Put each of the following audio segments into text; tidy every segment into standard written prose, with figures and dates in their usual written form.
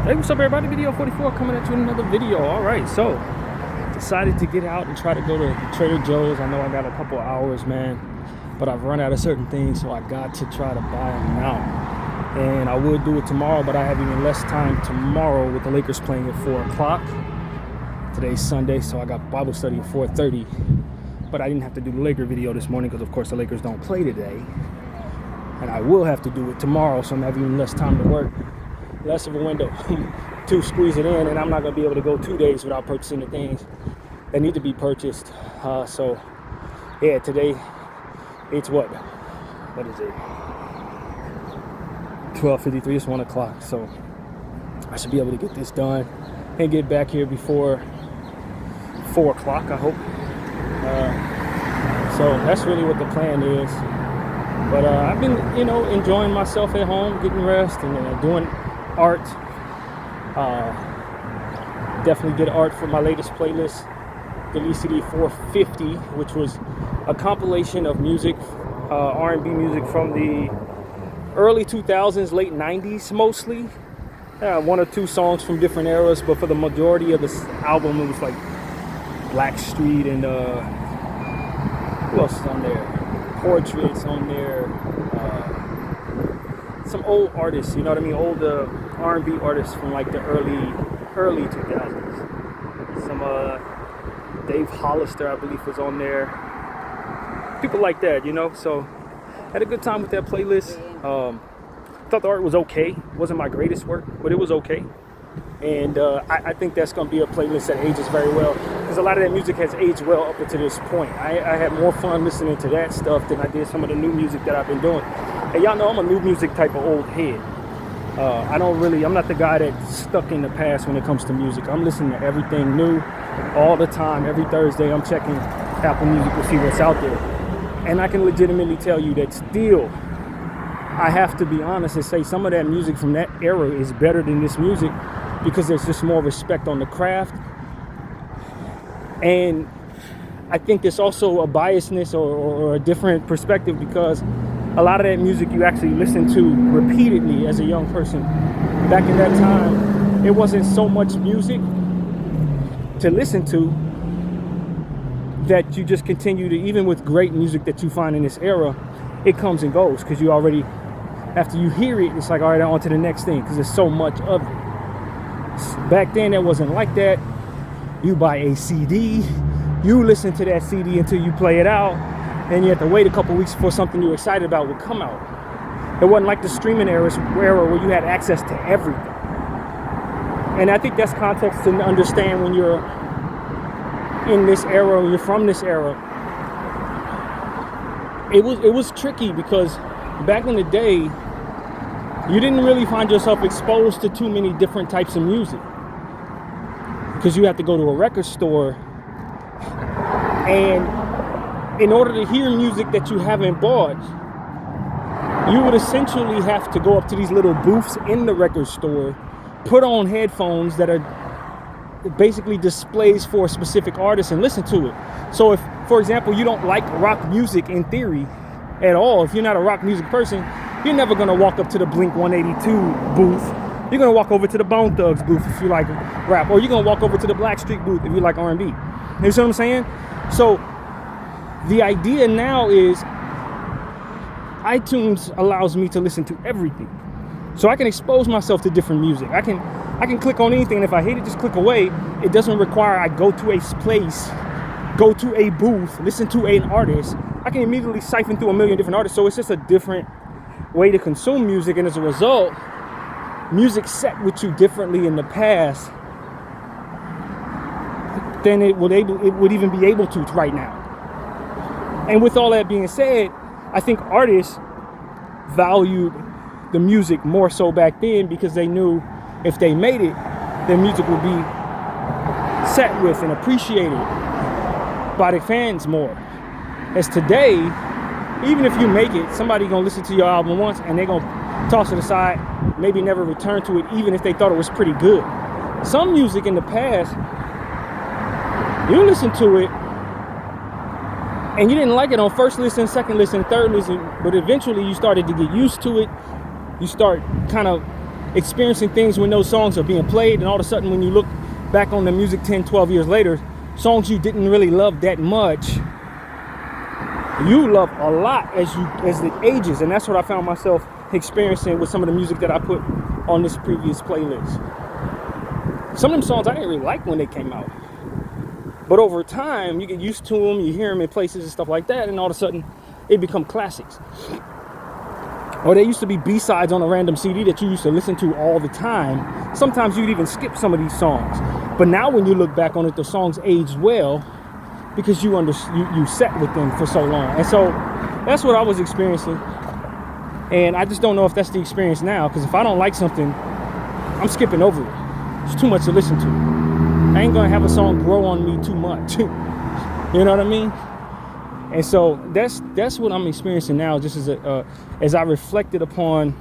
Hey, what's up everybody? Bdf 44 coming at you with another video. Alright, so decided to get out and try to go to Trader Joe's. I know I got a couple hours, man, but I've run out of certain things, so I got to try to buy them now. And I would do it tomorrow, but I have even less time tomorrow with the Lakers playing at 4 o'clock. Today's Sunday, so I got Bible study at 4:30. But I didn't have to do the Laker video this morning because, of course, the Lakers don't play today. And I will have to do it tomorrow, so I'm having even less time to work. Less of a window to squeeze it in, and I'm not going to be able to go 2 days without purchasing the things that need to be purchased. So, yeah, today it's what is it? 12:53. It's 1 o'clock, so I should be able to get this done and get back here before 4 o'clock, I hope. So that's really what the plan is. But I've been, enjoying myself at home, getting rest, and doing art. Definitely did art for my latest playlist, the CD 450, which was a compilation of music, R&B music from the early 2000s, late 90s mostly. One or two songs from different eras, but for the majority of this album, it was like Blackstreet and who else is on there? Portraits on there. Some old artists, you know what I mean? Old R&B artists from like the early 2000s. Some Dave Hollister, I believe, was on there. People like that, So had a good time with that playlist. Thought the art was okay. It wasn't my greatest work, but it was okay. And I think that's going to be a playlist that ages very well, because a lot of that music has aged well up until this point. I had more fun listening to that stuff than I did some of the new music that I've been doing. And y'all know I'm a new music type of old head. I'm not the guy that's stuck in the past when it comes to music. I'm listening to everything new all the time. Every Thursday I'm checking Apple Music to see what's out there. And I can legitimately tell you that still, I have to be honest and say some of that music from that era is better than this music, because there's just more respect on the craft. And I think there's also a biasness or a different perspective, because a lot of that music you actually listen to repeatedly as a young person. Back in that time, it wasn't so much music to listen to that you just continue to, even with great music that you find in this era, it comes and goes, because you already, after you hear it, it's like, all right, on to the next thing, because there's so much of it. Back then, it wasn't like that. You buy a CD, you listen to that CD until you play it out, and you have to wait a couple weeks before something you're excited about would come out. It wasn't like the streaming era where you had access to everything. And I think that's context to understand when you're in this era, when you're from this era. It was tricky, because back in the day, you didn't really find yourself exposed to too many different types of music, because you have to go to a record store, and in order to hear music that you haven't bought, you would essentially have to go up to these little booths in the record store, put on headphones that are basically displays for a specific artist, and listen to it. So if, for example, you don't like rock music in theory at all, if you're not a rock music person, you're never going to walk up to the Blink 182 booth. You're going to walk over to the Bone Thugs booth if you like rap, or you're going to walk over to the Blackstreet booth if you like R&B. You know what I'm saying? So the idea now is iTunes allows me to listen to everything. So I can expose myself to different music. I can click on anything, and if I hate it, just click away. It doesn't require I go to a place, go to a booth, listen to an artist. I can immediately siphon through a million different artists. So it's just a different way to consume music, and as a result, music sat with you differently in the past than it would even be able to right now. And with all that being said, I think artists valued the music more so back then, because they knew if they made it, their music would be sat with and appreciated by the fans more. As today, even if you make it, somebody gonna listen to your album once and they're gonna toss it aside, maybe never return to it, even if they thought it was pretty good. Some music in the past, you listen to it and you didn't like it on first listen, second listen, third listen, but eventually you started to get used to it. You start kind of experiencing things when those songs are being played, and all of a sudden when you look back on the music 10, 12 years later, songs you didn't really love that much, you love a lot as it ages. And that's what I found myself experiencing with some of the music that I put on this previous playlist. Some of them songs I didn't really like when they came out, but over time you get used to them, you hear them in places and stuff like that, and all of a sudden they become classics. Or they used to be B-sides on a random CD that you used to listen to all the time. Sometimes you'd even skip some of these songs, but now when you look back on it, the songs aged well because you sat with them for so long. And so that's what I was experiencing, and I just don't know if that's the experience now, because if I don't like something, I'm skipping over it. It's too much to listen to. I ain't gonna have a song grow on me too much. You know what I mean? And so that's what I'm experiencing now, just as I reflected upon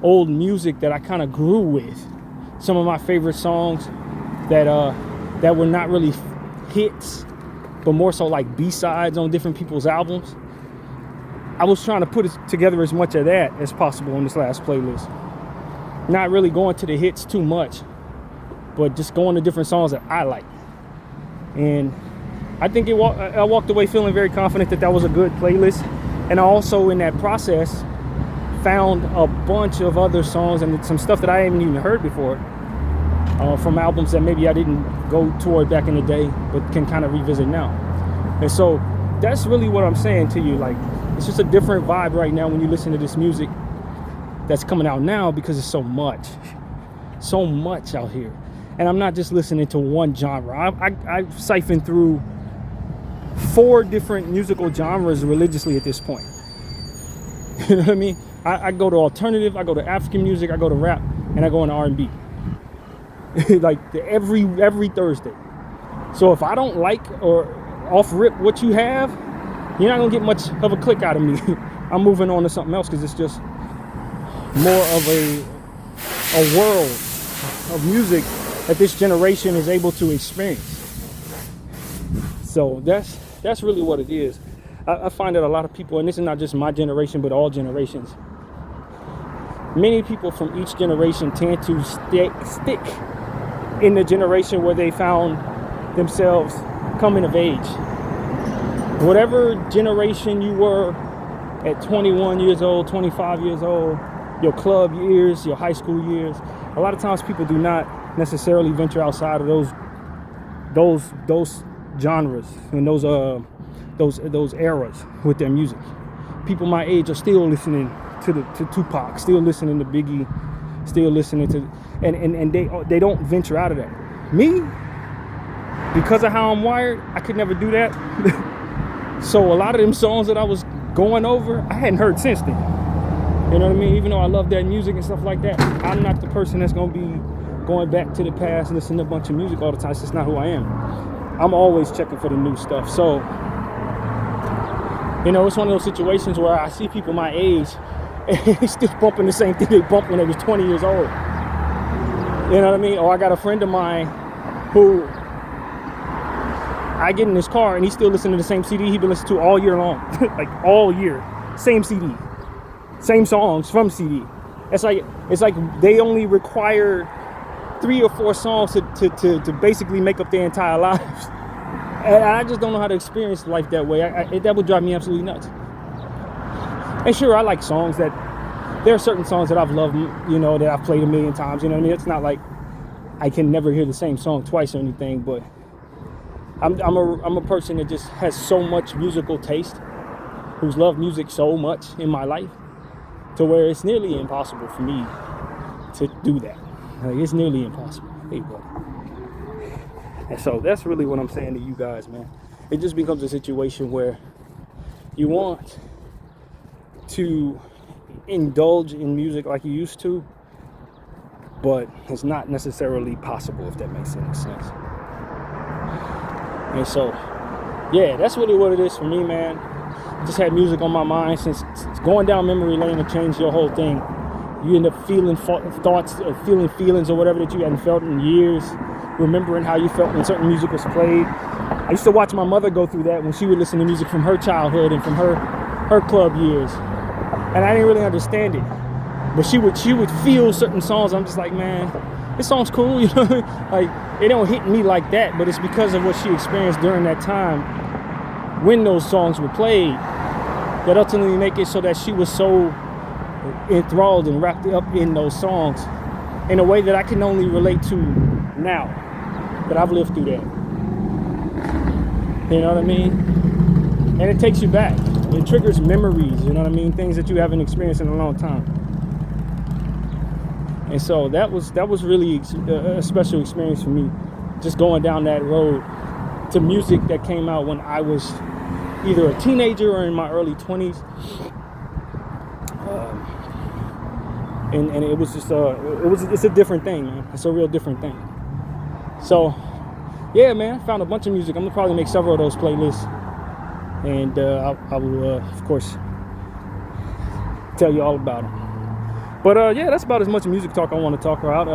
old music that I kind of grew with. Some of my favorite songs that were not really hits, but more so like B-sides on different people's albums. I was trying to put together as much of that as possible on this last playlist. Not really going to the hits too much, but just going to different songs that I like. And I think I walked away feeling very confident that was a good playlist. And I also, in that process, found a bunch of other songs and some stuff that I haven't even heard before, from albums that maybe I didn't go toward back in the day, but can kind of revisit now. And so that's really what I'm saying to you. Like, it's just a different vibe right now when you listen to this music that's coming out now, because it's so much out here. And I'm not just listening to one genre. I've siphoned through 4 different musical genres religiously at this point. You know what I mean? I go to alternative, I go to African music, I go to rap, and I go into R&B. Like every Thursday. So if I don't like or off rip what you have, you're not gonna get much of a click out of me. I'm moving on to something else, because it's just more of a world of music that this generation is able to experience. So that's really what it is. I find that a lot of people, and this is not just my generation, but all generations, many people from each generation tend to stick in the generation where they found themselves coming of age. Whatever generation you were at 21 years old, 25 years old, your club years, your high school years, a lot of times people do not necessarily venture outside of those genres and those eras with their music. People my age are still listening to Tupac, still listening to Biggie, still listening to, and they don't venture out of that. Me, because of how I'm wired, I could never do that. So a lot of them songs that I was going over, I hadn't heard since then. You know what I mean? Even though I love that music and stuff like that, I'm not the person that's gonna be going back to the past and listening to a bunch of music all the time. It's just not who I am. I'm always checking for the new stuff. So, you know, it's one of those situations where I see people my age and they still bumping the same thing they bumped when they was 20 years old. You know what I mean? Or I got a friend of mine who I get in his car and he's still listening to the same CD he's been listening to all year long. Like all year. Same CD. Same songs from CD. It's like they only require 3 or 4 songs to basically make up their entire lives. And I just don't know how to experience life that way. That would drive me absolutely nuts. And sure, I like songs that, there are certain songs that I've loved, you know, that I've played a million times, you know what I mean? It's not like I can never hear the same song twice or anything, but I'm a person that just has so much musical taste, who's loved music so much in my life, to where it's nearly impossible for me to do that. Like, it's nearly impossible. Hey, buddy. And so that's really what I'm saying to you guys, man. It just becomes a situation where you want to indulge in music like you used to, but it's not necessarily possible, if that makes any sense. And so, yeah, that's really what it is for me, man. I just had music on my mind since going down memory lane to change your whole thing. You end up feeling thoughts or feeling feelings or whatever that you hadn't felt in years, remembering how you felt when certain music was played. I used to watch my mother go through that when she would listen to music from her childhood and from her club years. And I didn't really understand it. But she would feel certain songs. I'm just like, man, this song's cool, you know. Like, it don't hit me like that, but it's because of what she experienced during that time when those songs were played that ultimately make it so that she was so enthralled and wrapped up in those songs in a way that I can only relate to now that I've lived through that. You know what I mean? And it takes you back. It triggers memories, you know what I mean? Things that you haven't experienced in a long time. And so that was really a special experience for me, just going down that road to music that came out when I was either a teenager or in my early 20s. And it was just it's a different thing, man. It's a real different thing. So yeah, man, I found a bunch of music. I'm gonna probably make several of those playlists, and I will of course tell you all about them. But yeah, that's about as much music talk I want to talk about.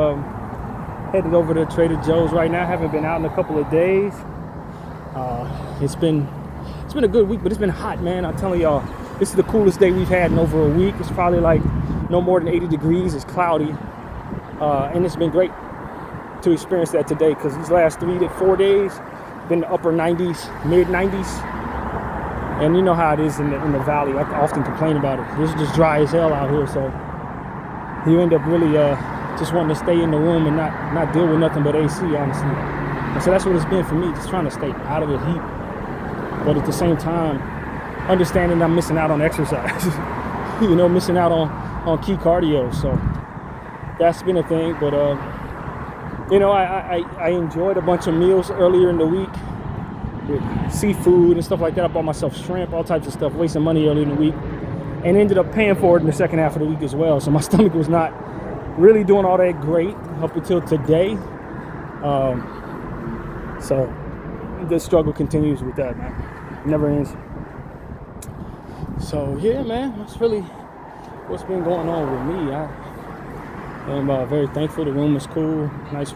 Headed over to Trader Joe's right now. Haven't been out in a couple of days. It's been a good week, but it's been hot, man. I'm telling y'all, this is the coolest day we've had in over a week. It's probably like no more than 80 degrees. It's cloudy, and it's been great to experience that today, because these last 3 to 4 days been the upper 90s, mid 90s, and you know how it is in the valley. I often complain about it. It's just dry as hell out here, so you end up really just wanting to stay in the room and not deal with nothing but AC, honestly. And so that's what it's been for me, just trying to stay out of the heat, but at the same time understanding I'm missing out on exercise. You know, missing out on key cardio. So that's been a thing. But you know, I enjoyed a bunch of meals earlier in the week with seafood and stuff like that. I bought myself shrimp, all types of stuff, wasting money earlier in the week, and ended up paying for it in the second half of the week as well. So my stomach was not really doing all that great up until today. So the struggle continues with that, man. Never ends. So yeah, man, that's really what's been going on with me. I'm very thankful. The room is cool, nice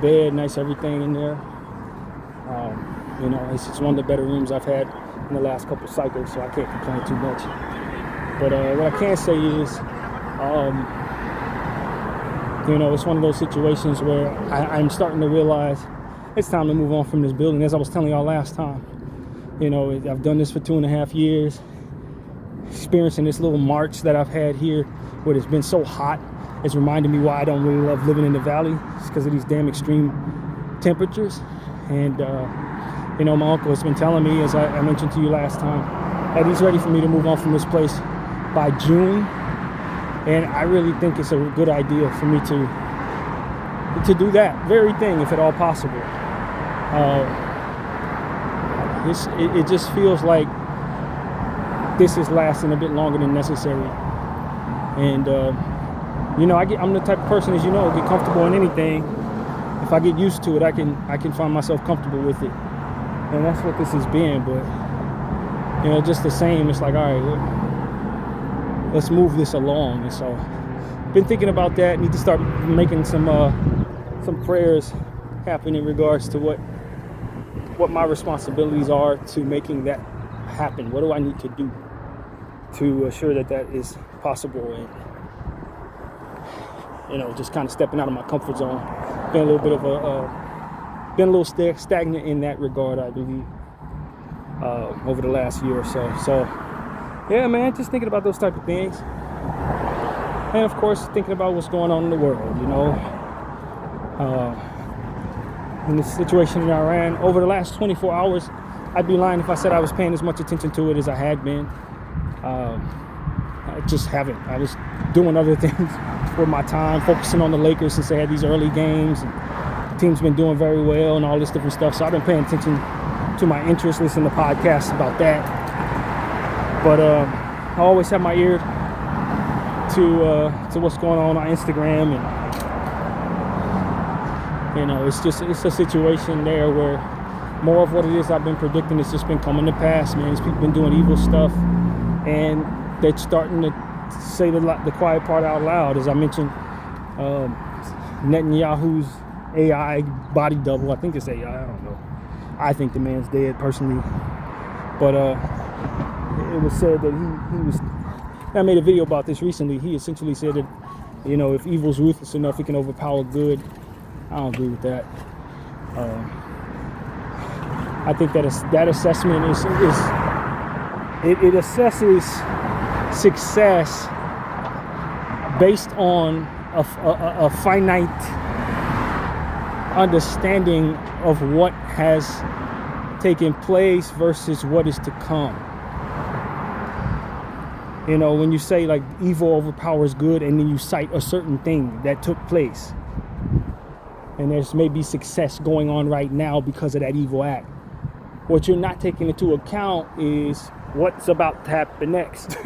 bed, nice everything in there. You know, it's one of the better rooms I've had in the last couple cycles, so I can't complain too much. But what I can say is, you know, it's one of those situations where I'm starting to realize it's time to move on from this building. As I was telling y'all last time, you know, I've done this for 2.5 years, experiencing this little march that I've had here where it's been so hot. It's reminded me why I don't really love living in the valley. It's because of these damn extreme temperatures. And you know, my uncle has been telling me, as I mentioned to you last time, that he's ready for me to move on from this place by June. And I really think it's a good idea for me to do that very thing, if at all possible. It just feels like this is lasting a bit longer than necessary. And you know, I'm the type of person, as you know, get comfortable in anything. If I get used to it, I can find myself comfortable with it. And that's what this has been. But you know, just the same, it's like, all right, let's move this along. And so been thinking about that. Need to start making some prayers happen in regards to what my responsibilities are to making that happen. What do I need to do to assure that is possible? And you know, just kind of stepping out of my comfort zone. Been a little bit of been a little stagnant in that regard, I believe, over the last year or so. So yeah, man, just thinking about those type of things. And of course, thinking about what's going on in the world, you know. In the situation in Iran, over the last 24 hours, I'd be lying if I said I was paying as much attention to it as I had been. I just haven't. I was doing other things with my time, focusing on the Lakers since they had these early games. And the team's been doing very well and all this different stuff. So I've been paying attention to my interests, listening to podcasts about that. But I always have my ear to what's going on Instagram, and you know, it's a situation there where more of what it is I've been predicting has just been coming to pass, man. These people been doing evil stuff, and they're starting to say the quiet part out loud. As I mentioned, Netanyahu's AI body double, I think it's AI, I don't know. I think the man's dead personally, but it was said that he was I made a video about this recently. He essentially said that, you know, if evil's ruthless enough, it can overpower good. I don't agree with that. I think that assessment it assesses success based on a finite understanding of what has taken place versus what is to come. You know, when you say like evil overpowers good, and then you cite a certain thing that took place, and there's maybe success going on right now because of that evil act, what you're not taking into account is what's about to happen next.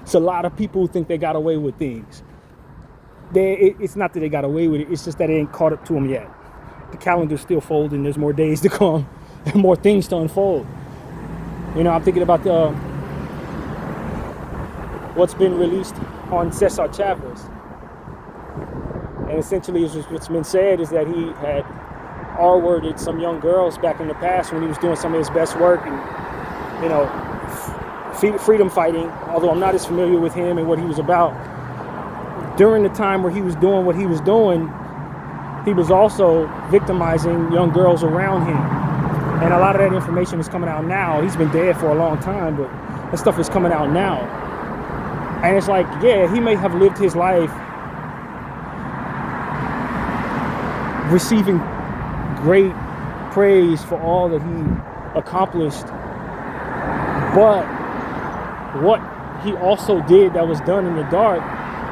It's a lot of people who think they got away with things. It's not that they got away with it, it's just that it ain't caught up to them yet. The calendar's still folding, there's more days to come and more things to unfold. You know, I'm thinking about what's been released on Cesar Chavez. And essentially what's been said is that he had R-worded some young girls back in the past when he was doing some of his best work and, you know, freedom fighting, although I'm not as familiar with him and what he was about. During the time where he was doing what he was doing, he was also victimizing young girls around him. And a lot of that information is coming out now. He's been dead for a long time, but that stuff is coming out now. And it's like, yeah, he may have lived his life receiving great praise for all that he accomplished, but what he also did that was done in the dark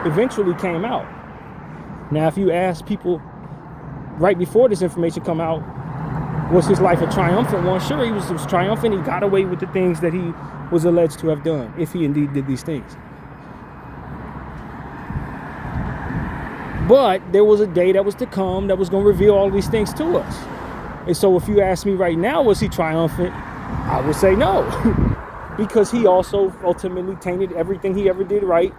eventually came out. Now, if you ask people right before this information come out, was his life a triumphant one? Sure, he was triumphant. He got away with the things that he was alleged to have done, if he indeed did these things. But there was a day that was to come that was going to reveal all these things to us. And so if you ask me right now, was he triumphant? I would say no. Because he also ultimately tainted everything he ever did right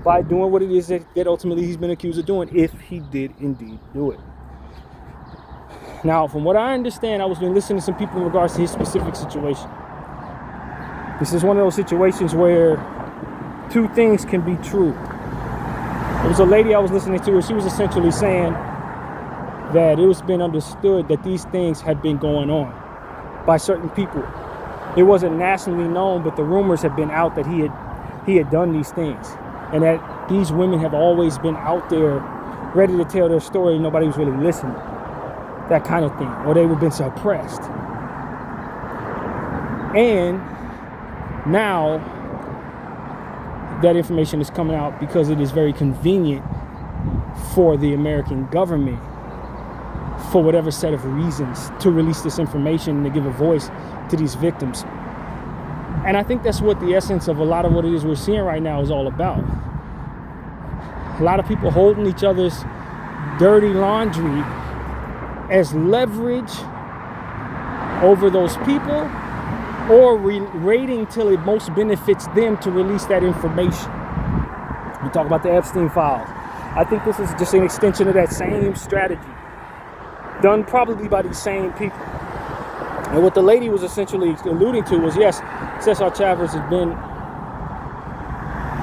by doing what it is that ultimately he's been accused of doing, if he did indeed do it. Now, from what I understand, I was been listening to some people in regards to his specific situation. This is one of those situations where two things can be true. There was a lady I was listening to, and she was essentially saying that it was been understood that these things had been going on by certain people. It wasn't nationally known, but the rumors had been out that he had done these things, and that these women have always been out there ready to tell their story. Nobody was really listening, that kind of thing, or they would have been suppressed. And now that information is coming out because it is very convenient for the American government, for whatever set of reasons, to release this information and to give a voice to these victims. And I think that's what the essence of a lot of what it is we're seeing right now is all about. A lot of people holding each other's dirty laundry as leverage over those people, or waiting till it most benefits them to release that information. We talk about the Epstein files. I think this is just an extension of that same strategy, done probably by these same people. And what the lady was essentially alluding to was, yes, Cesar Chavez has been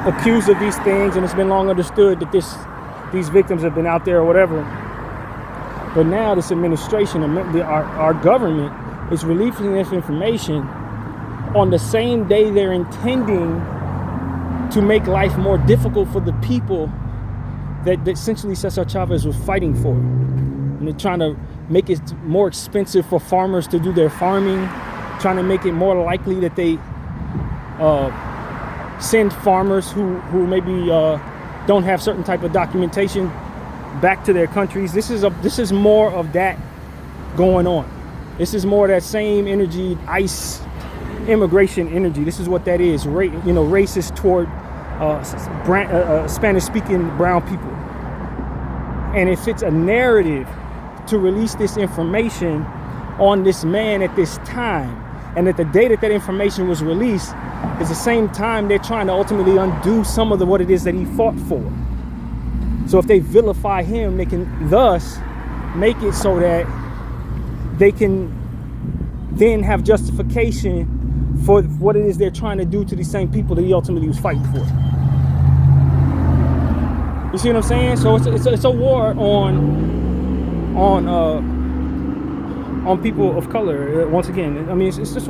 accused of these things, and it's been long understood that these victims have been out there or whatever. But now this administration, our government, is releasing this information on the same day they're intending to make life more difficult for the people that essentially Cesar Chavez was fighting for. And they're trying to make it more expensive for farmers to do their farming, trying to make it more likely that they send farmers who maybe don't have certain type of documentation back to their countries. This is more of that going on. This is more of that same energy, ICE immigration energy. This is what that is, racist toward Spanish-speaking brown people. And if it's a narrative to release this information on this man at this time, and that the day that information was released is the same time they're trying to ultimately undo some of what it is that he fought for. So if they vilify him, they can thus make it so that they can then have justification for what it is they're trying to do to these same people that he ultimately was fighting for. You see what I'm saying? So it's a war on people of color. Once again, I mean, it's just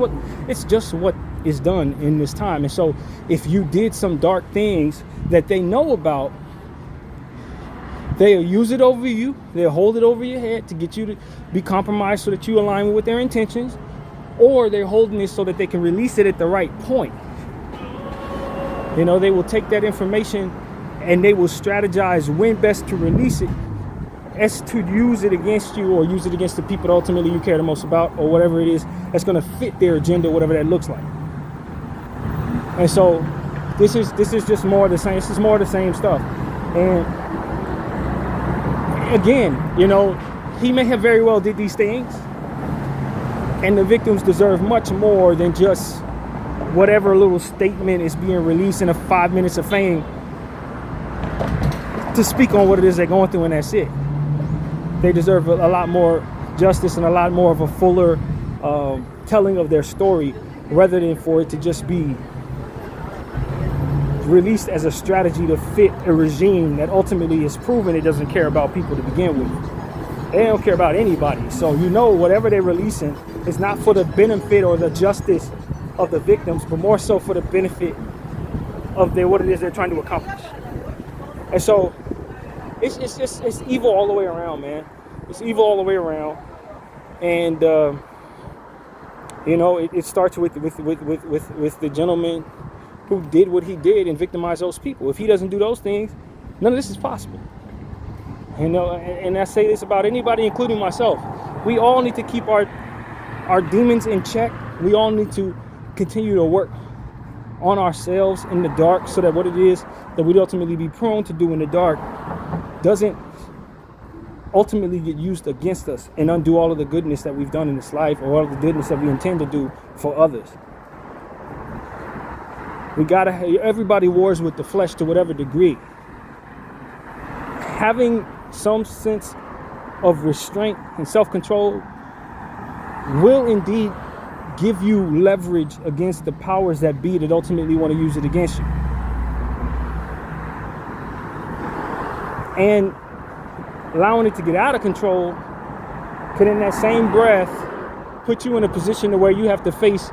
what is done in this time. And so if you did some dark things that they know about, they'll use it over you. They'll hold it over your head to get you to be compromised so that you align with their intentions, or they're holding it so that they can release it at the right point. You know, they will take that information and they will strategize when best to release it, as to use it against you or use it against the people that ultimately you care the most about, or whatever it is that's going to fit their agenda, whatever that looks like. And so this is just more of the same. This is more of the same stuff. And again, you know, he may have very well did these things, and the victims deserve much more than just whatever little statement is being released in a 5 minutes of fame to speak on what it is they're going through, and that's it. They deserve a lot more justice and a lot more of a fuller telling of their story, rather than for it to just be released as a strategy to fit a regime that ultimately is proven it doesn't care about people to begin with. They don't care about anybody. So you know, whatever they're releasing is not for the benefit or the justice of the victims, but more so for the benefit of what it is they're trying to accomplish. And so it's evil all the way around, man. It's evil all the way around. And you know, it starts with the gentleman who did what he did and victimized those people. If he doesn't do those things, none of this is possible. You know, and I say this about anybody, including myself. We all need to keep our demons in check. We all need to continue to work on ourselves in the dark, so that what it is that we'd ultimately be prone to do in the dark doesn't ultimately get used against us and undo all of the goodness that we've done in this life, or all of the goodness that we intend to do for others. Everybody wars with the flesh to whatever degree. Having some sense of restraint and self-control will indeed give you leverage against the powers that be that ultimately want to use it against you. And allowing it to get out of control could, in that same breath, put you in a position to where you have to face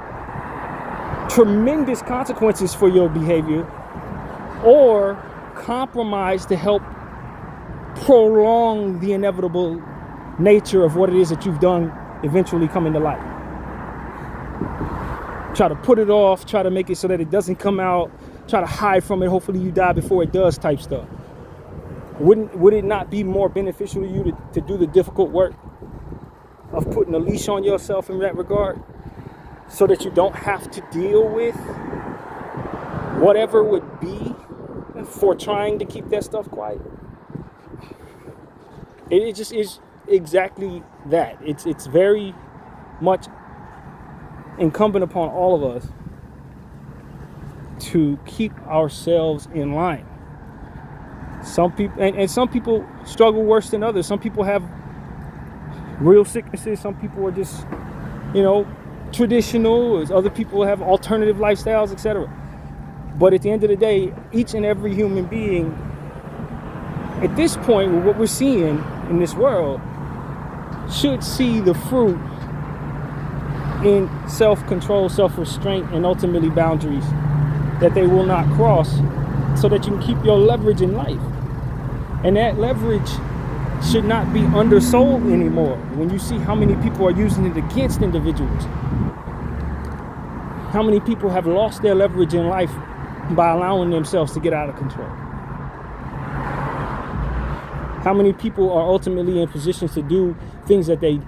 tremendous consequences for your behavior, or compromise to help prolong the inevitable nature of what it is that you've done eventually coming to light. Try to put it off, try to make it so that it doesn't come out, try to hide from it, hopefully you die before it does, type stuff. Would it not be more beneficial to you to do the difficult work of putting a leash on yourself in that regard, so that you don't have to deal with whatever would be for trying to keep that stuff quiet? It just is exactly that. It's very much incumbent upon all of us to keep ourselves in line. Some people, and some people struggle worse than others. Some people have real sicknesses. Some people are just, you know, traditional. Other people have alternative lifestyles, etc. But at the end of the day, each and every human being, at this point, with what we're seeing in this world, should see the fruit in self-control, self-restraint, and ultimately boundaries that they will not cross, so that you can keep your leverage in life. And that leverage should not be undersold anymore. When you see how many people are using it against individuals, how many people have lost their leverage in life by allowing themselves to get out of control. How many people are ultimately in positions to do things that they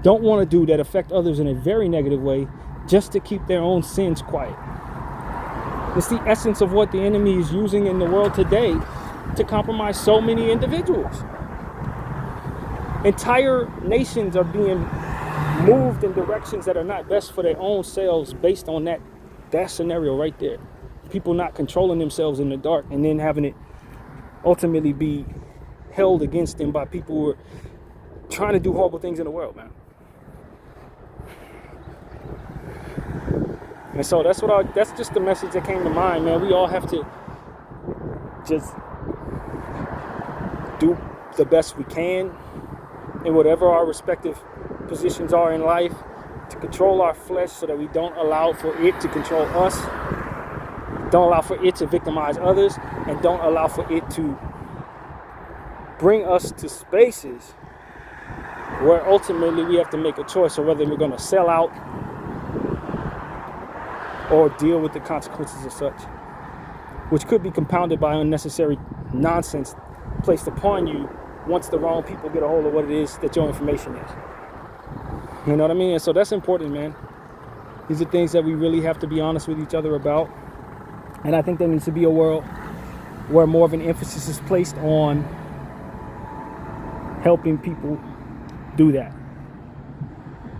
don't want to do, that affect others in a very negative way, just to keep their own sins quiet. It's the essence of what the enemy is using in the world today to compromise so many individuals. Entire nations are being moved in directions that are not best for their own selves, based on that scenario right there. People not controlling themselves in the dark, and then having it ultimately be held against them by people who are trying to do horrible things in the world, man. And so that's just the message that came to mind, man. We all have to just do the best we can in whatever our respective positions are in life, to control our flesh so that we don't allow for it to control us, don't allow for it to victimize others, and don't allow for it to bring us to spaces where ultimately we have to make a choice of whether we're going to sell out or deal with the consequences of such, which could be compounded by unnecessary nonsense placed upon you once the wrong people get a hold of what it is that your information is. You know what I mean? And so that's important, man. These are things that we really have to be honest with each other about. And I think there needs to be a world where more of an emphasis is placed on helping people do that.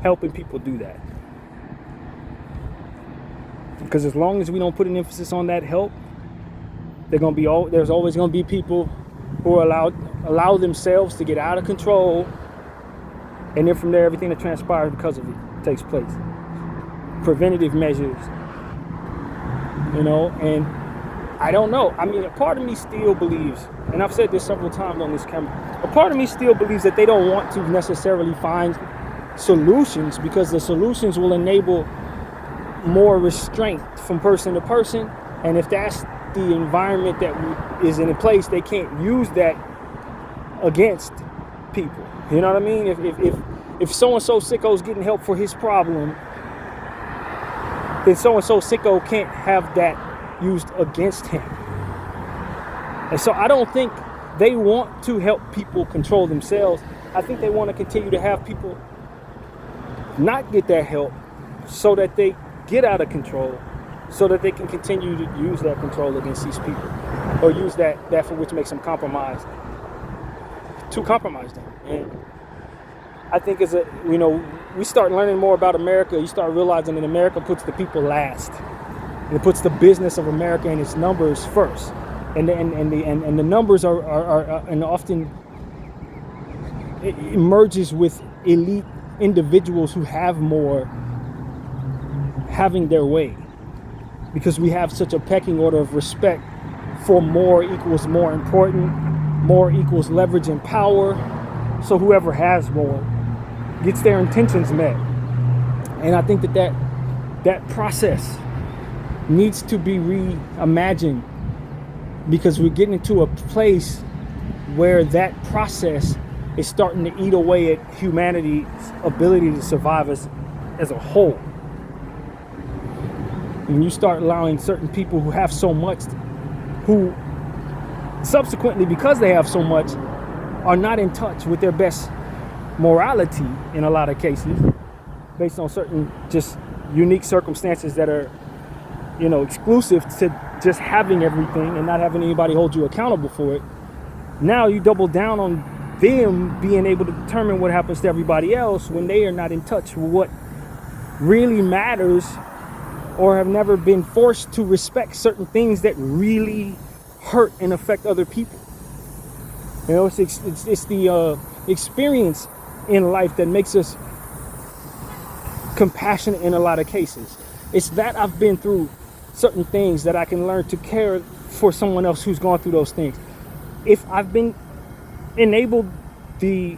Helping people do that. Because as long as we don't put an emphasis on that help, there's always going to be people who allow themselves to get out of control, and then from there everything that transpires because of it takes place. Preventative measures, and I don't know. I mean, a part of me still believes, and I've said this several times on this camera, a part of me still believes that they don't want to necessarily find solutions, because the solutions will enable more restraint from person to person, and if that's the environment that is in place, they can't use that against people. You know what I mean? If so-and-so sicko's getting help for his problem, then so-and-so sicko can't have that used against him. And so I don't think they want to help people control themselves. I think they want to continue to have people not get that help so that they get out of control, so that they can continue to use that control against these people, or use that for which makes them compromised, to compromise them. And I think we start learning more about America, you start realizing that America puts the people last. And it puts the business of America and its numbers first. And the numbers are and often it emerges with elite individuals who have more having their way, because we have such a pecking order of respect for more equals more important, more equals leverage and power. So whoever has more gets their intentions met. And I think that process needs to be reimagined, because we're getting to a place where that process is starting to eat away at humanity's ability to survive as a whole. When you start allowing certain people who have so much, who subsequently, because they have so much, are not in touch with their best morality in a lot of cases, based on certain just unique circumstances that are, exclusive to just having everything and not having anybody hold you accountable for it. Now you double down on them being able to determine what happens to everybody else when they are not in touch with what really matters, or have never been forced to respect certain things that really hurt and affect other people. It's the experience in life that makes us compassionate in a lot of cases. It's that I've been through certain things that I can learn to care for someone else who's gone through those things. If I've been enabled the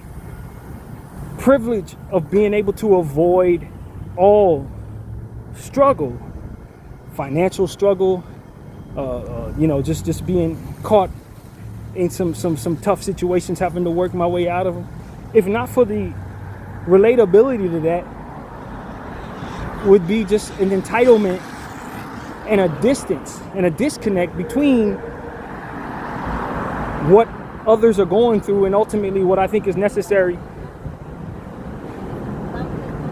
privilege of being able to avoid all struggle, financial struggle, just being caught in some tough situations, having to work my way out of them. If not for the relatability to that, would be just an entitlement and a distance and a disconnect between what others are going through and ultimately what I think is necessary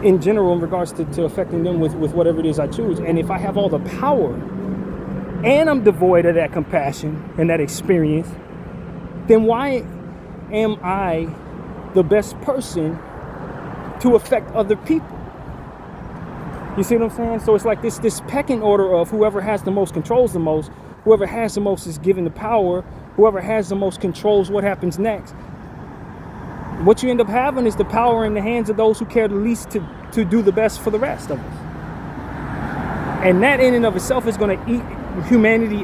in general in regards to affecting them with whatever it is I choose. And if I have all the power and I'm devoid of that compassion and that experience, then why am I the best person to affect other people? You see what I'm saying? So it's like this pecking order of whoever has the most controls the most, whoever has the most is given the power, whoever has the most controls what happens next. What you end up having is the power in the hands of those who care the least to do the best for the rest of us. And that in and of itself is going to eat humanity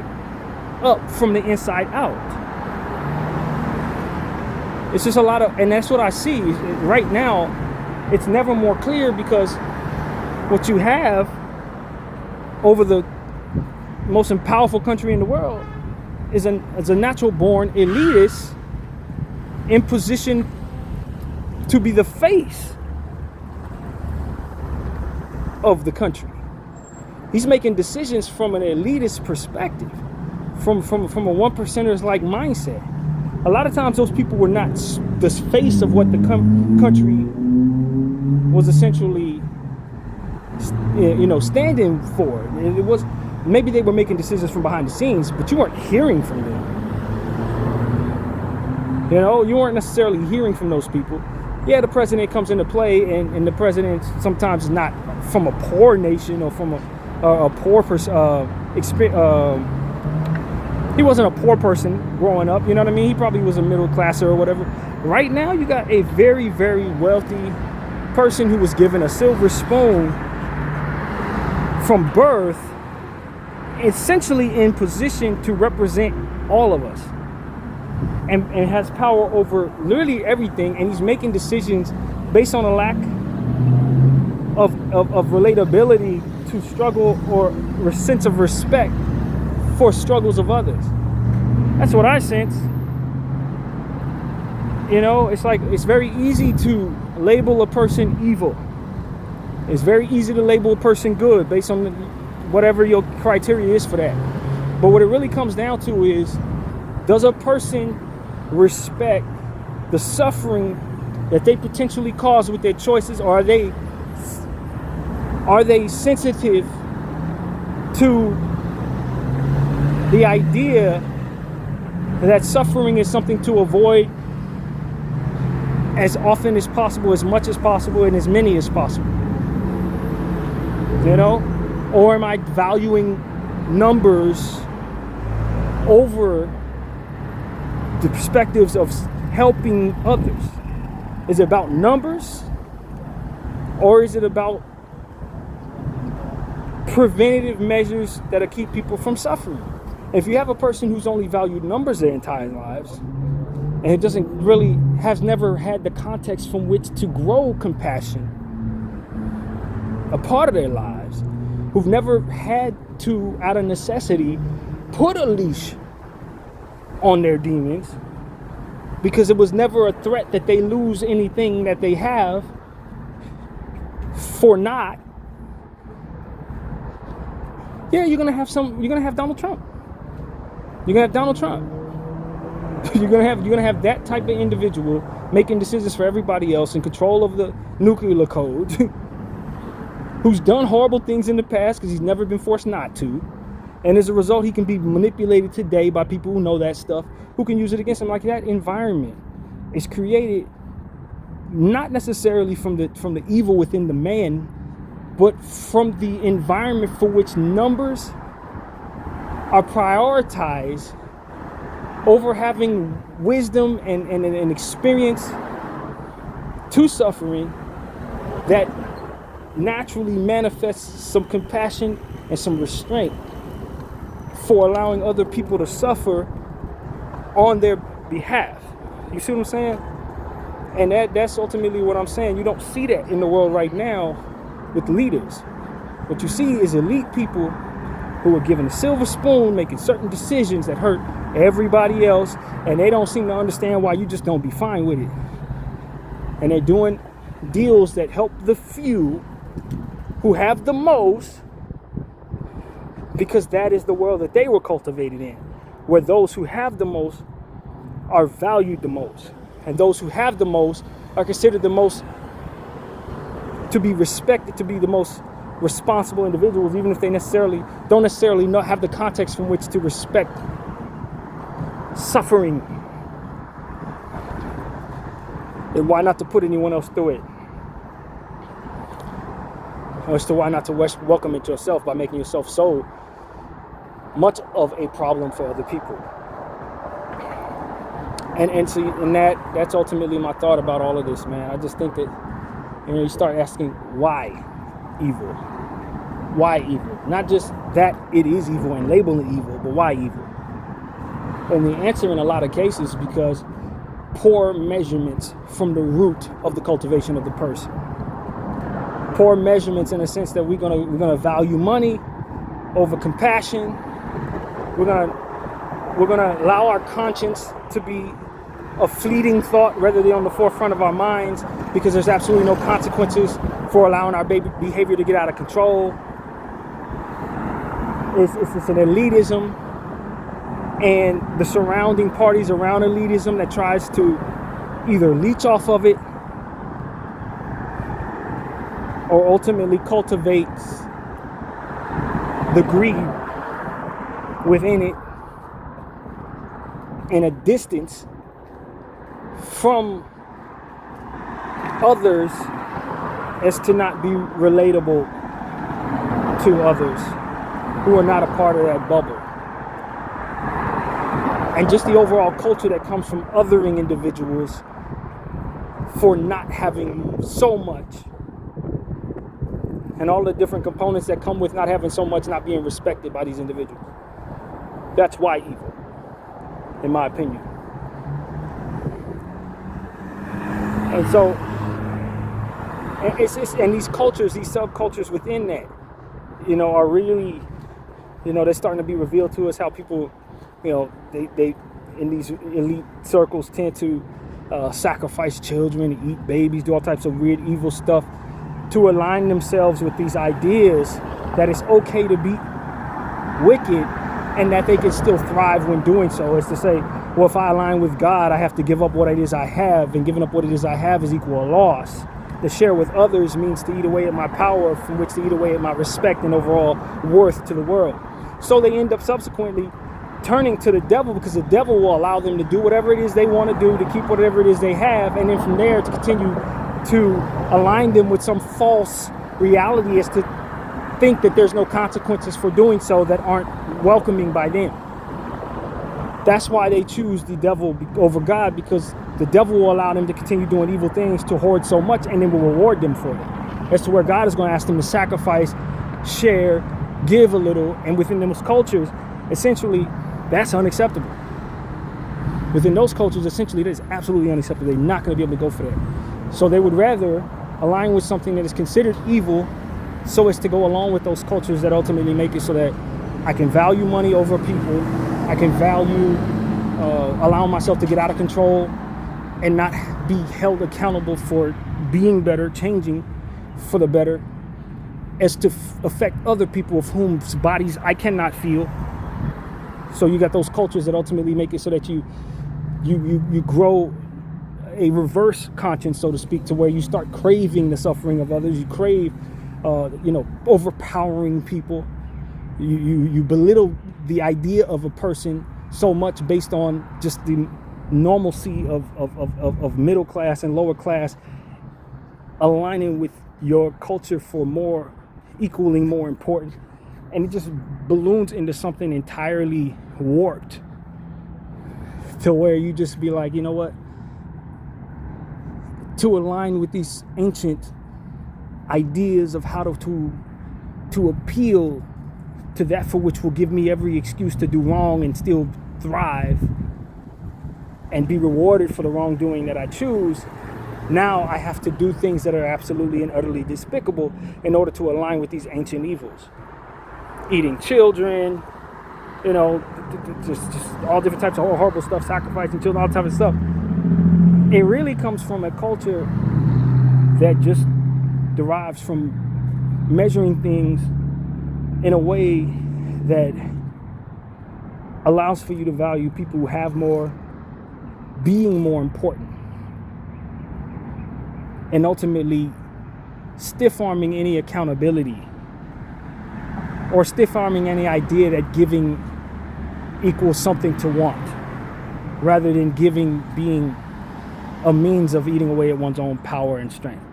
up from the inside out. It's just a lot of, and that's what I see right now. It's never more clear, because what you have over the most powerful country in the world is a natural born elitist in position to be the face of the country. He's making decisions from an elitist perspective, from a one percenters like mindset. A lot of times those people were not the face of what the country was essentially, standing for. It was, maybe they were making decisions from behind the scenes, but you weren't hearing from them. You weren't necessarily hearing from those people. Yeah, the president comes into play, and the president sometimes is not from a poor nation or from a poor person. He wasn't a poor person growing up, you know what I mean? He probably was a middle classer or whatever. Right now, you got a very, very wealthy person who was given a silver spoon from birth, essentially in position to represent all of us, and has power over literally everything, and he's making decisions based on a lack of relatability to struggle or a sense of respect for struggles of others. That's what I sense. It's like, it's very easy to label a person evil. It's very easy to label a person good based on whatever your criteria is for that. But what it really comes down to is, does a person respect the suffering that they potentially cause with their choices, or are they sensitive to the idea that suffering is something to avoid as often as possible, as much as possible, and as many as possible? Or am I valuing numbers over the perspectives of helping others? Is it about numbers, or is it about preventative measures that'll keep people from suffering? If you have a person who's only valued numbers their entire lives, and it has never had the context from which to grow compassion a part of their lives, who've never had to, out of necessity, put a leash on their demons, because it was never a threat that they lose anything that they have for not. Yeah, you're gonna have Donald Trump. You're gonna have Donald Trump. You're gonna have that type of individual making decisions for everybody else, in control of the nuclear code, who's done horrible things in the past because he's never been forced not to. And as a result, he can be manipulated today by people who know that stuff, who can use it against him. Like, that environment is created not necessarily from the evil within the man, but from the environment for which numbers are prioritized over having wisdom and experience to suffering that naturally manifests some compassion and some restraint for allowing other people to suffer on their behalf. You see what I'm saying? And that's ultimately what I'm saying. You don't see that in the world right now with leaders. What you see is elite people who are given a silver spoon, making certain decisions that hurt everybody else, and they don't seem to understand why you just don't be fine with it. And they're doing deals that help the few who have the most, because that is the world that they were cultivated in, where those who have the most are valued the most, and those who have the most are considered the most to be respected, to be the most responsible individuals, even if they don't necessarily have the context from which to respect suffering. Then why not to put anyone else through it? Or as to why not to welcome it yourself by making yourself so much of a problem for other people? And see, and that's ultimately my thought about all of this, man. I just think that you start asking why evil. why evil? Not just that it is evil and label it evil, but why evil? And the answer in a lot of cases is because poor measurements from the root of the cultivation of the person. Poor measurements in the sense that we're gonna value money over compassion. We're gonna allow our conscience to be a fleeting thought rather than on the forefront of our minds, because there's absolutely no consequences for allowing our behavior to get out of control. It's an elitism and the surrounding parties around elitism that tries to either leech off of it or ultimately cultivates the greed within it and a distance from others as to not be relatable to others who are not a part of that bubble. And just the overall culture that comes from othering individuals for not having so much, and all the different components that come with not having so much, not being respected by these individuals. That's why evil, in my opinion. And so, and these cultures, these subcultures within that, are really, they're starting to be revealed to us, how people, they in these elite circles tend to sacrifice children, eat babies, do all types of weird, evil stuff to align themselves with these ideas that it's okay to be wicked and that they can still thrive when doing so. It's to say, well, if I align with God, I have to give up what it is I have, and giving up what it is I have is equal a loss. To share with others means to eat away at my power, from which to eat away at my respect and overall worth to the world. So they end up subsequently turning to the devil, because the devil will allow them to do whatever it is they want to do, to keep whatever it is they have, and then from there to continue to align them with some false reality as to think that there's no consequences for doing so that aren't welcoming by them. That's why they choose the devil over God, because the devil will allow them to continue doing evil things, to hoard so much, and then will reward them for it. As to where God is going to ask them to sacrifice, share, give a little, and within those cultures, essentially, that's unacceptable. Within those cultures, essentially, that is absolutely unacceptable. They're not going to be able to go for that. So they would rather align with something that is considered evil so as to go along with those cultures that ultimately make it so that I can value money over people, I can value allowing myself to get out of control and not be held accountable for being better, changing for the better, as to affect other people of whose bodies I cannot feel. So you got those cultures that ultimately make it so that you grow a reverse conscience, so to speak, to where you start craving the suffering of others. You crave, overpowering people. You belittle the idea of a person so much based on just the normalcy of middle class and lower class aligning with your culture for more, equaling more important. And it just balloons into something entirely warped to where you just be like, you know what? To align with these ancient ideas of how to appeal to that for which will give me every excuse to do wrong and still thrive and be rewarded for the wrongdoing that I choose. Now I have to do things that are absolutely and utterly despicable in order to align with these ancient evils. Eating children, just all different types of horrible stuff, sacrificing children, all types of stuff. It really comes from a culture that just derives from measuring things in a way that allows for you to value people who have more, being more important, and ultimately stiff-arming any accountability or stiff-arming any idea that giving equals something to want, rather than giving being a means of eating away at one's own power and strength.